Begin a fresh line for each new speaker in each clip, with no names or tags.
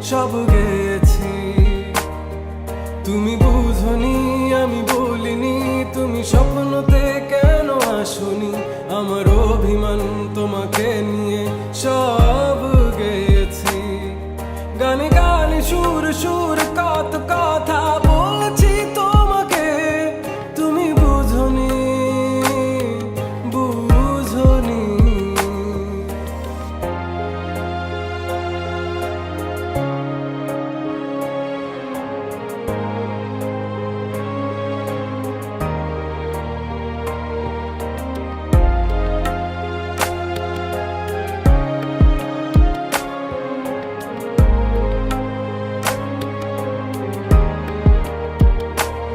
সব গেয়েছি। তুমি বুঝনি আমি বলিনি, তুমি স্বপ্নতে কেন আসনি, আমার অভিমান তোমাকে নিয়ে সব গেয়েছি। গানে গানে সুর সুর কত কথা বলছি তোমাকে, তুমি বুঝনি বুঝনি।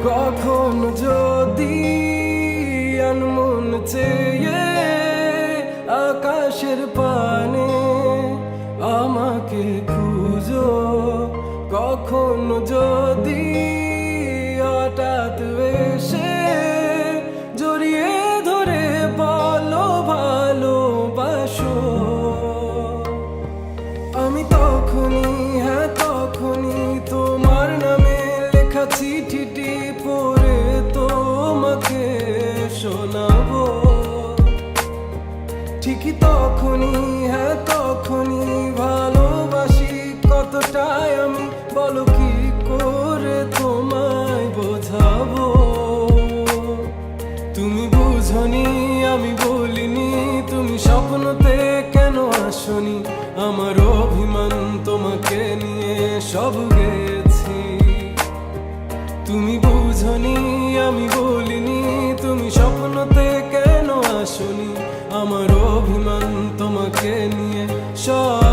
কখনো যদি আনমন চেয়ে আকাশের পানে আমাকে খুঁজো, কখনো যদি হঠাৎ এসে জড়িয়ে ধরে বলো ভালোবাসো, আমি তখনই হ্যাঁ তখনই তোমার নামে লেখা চিঠিটি পড়ে তোমাকে শোনাবো। ঠিকই তখনই হ্যাঁ তখনই ভালোবাসি কতটাই আমি, বলো কি করে তোমায় বোঝাবো। তুমি বুঝনি আমি বলিনি, তুমি স্বপ্নতে কেন আসনি, আমার অভিমান তোমাকে নিয়ে সব গেছি। তুমি বুঝনি আমি বলিনি, তুমি স্বপ্নতে কেন আসনি, আমার অভিমান তোমাকে নিয়ে সব